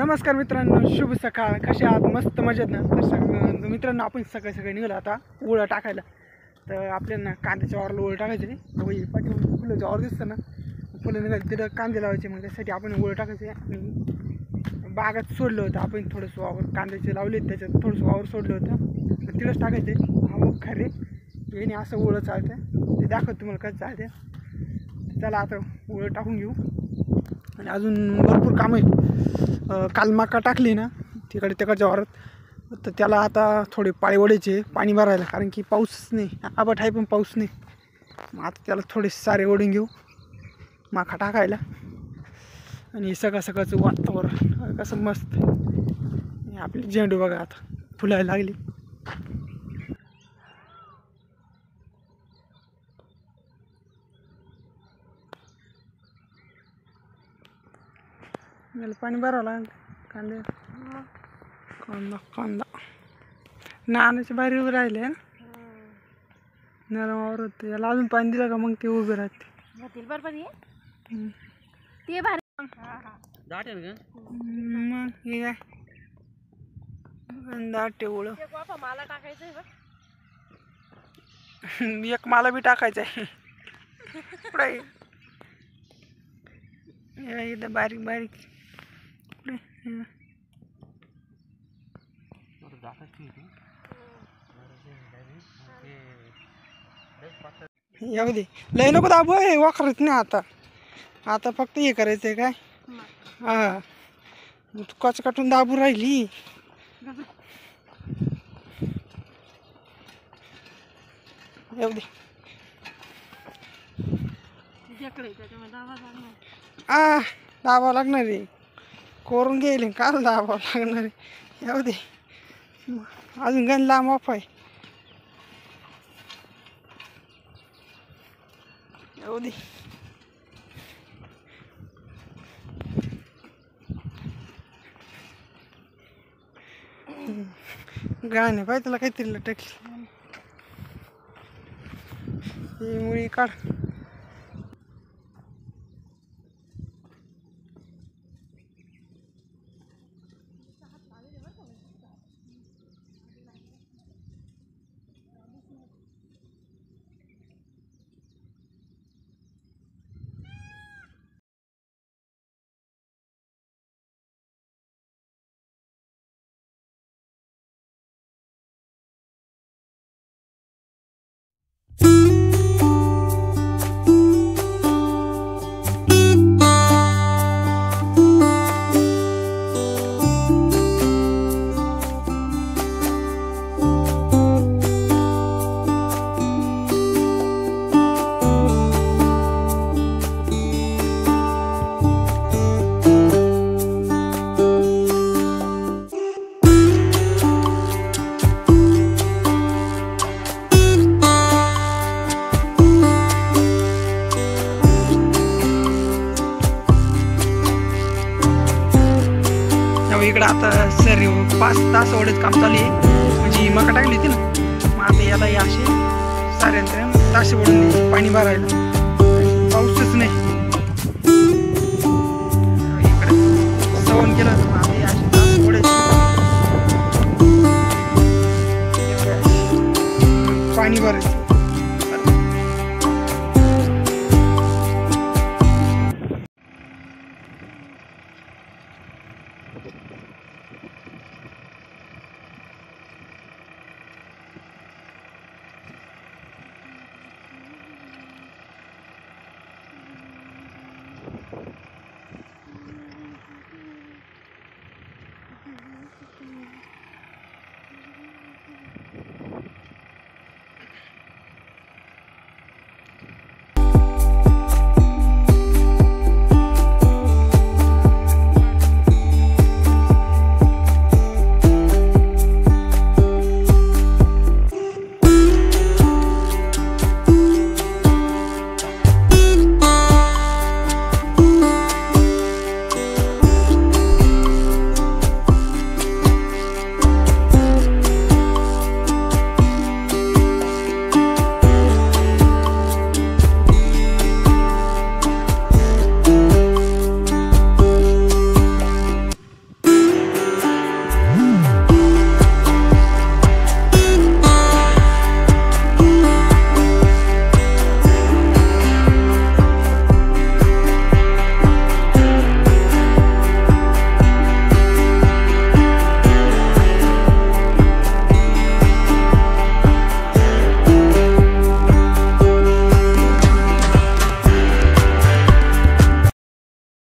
नमस्कार मित्रांनो, शुभ सकाळ. कसे आहात? मस्त मजेत ना? तर मित्रांनो, आपण सकाळी निघालो आता ओळं टाकायला. तर आपल्याला कांद्याच्या वावराला ओळं टाकायचं नाही. तर पाठीमागे फुलाच्या वावर दिसतं ना, फुलं निघाली तिथं कांदे लावायचे. मग त्यासाठी आपण ओळं टाकायचे. आणि बागात सोडलं होतं आपण थोडंसं वावर, कांद्याचे लावले, त्याच्यात थोडंसं वावर सोडलं होतं. तर तिथंच टाकायचे. हा मग खरे याने असं ओळं चालतं, ते दाखवत तुम्हाला कसं चालतं. चला आता ओळं टाकून घेऊ. आणि अजून भरपूर कामं आहे. काल मका टाकली ना तिकडच्या वावरात, तर त्याला आता थोडे पाळी ओढायचे पाणी भरायला, कारण की पाऊसच नाही. आबाट आहे पण पाऊस नाही. मग आता त्याला थोडे सारे ओढून घेऊ मका टाकायला. आणि सकाळचं वातावरण कसं मस्त. आपली झेंडू बघा आता फुलायला लागली. मला पाणी भरावं लागेल. कांदा नानाचे बाहेर उभे राहिले ना, नरमावर होते. याला अजून पाणी दिलं का मग ते उभे राहते. मग हे काय दाटे ओळ मला टाकायचंय, एक मला बी टाकायचं आहे. पुढे इथं बारीक बारीक येऊ दे. लय नको दाबू, हे वाखरत नाही आता फक्त हे करायचंय काय. हा कच काटून दाबू राहिली. येऊ दे. दाबावं लागणार आहे. करून गेले काल दाबावं लागणार आहे. येऊ दे. अजून गण लांब ऑफ आहे. येऊ दे. गाणे पाहिजे त्याला काहीतरी लटकली. ही मुळी काढ. इकडं आता सर 5 तास एवढंच काम चालू आहे. म्हणजे मका टाकली होती ना, मग आता याला असे साऱ्यांत्र तास ओढून पाणी भरायला. पाऊसच नाही.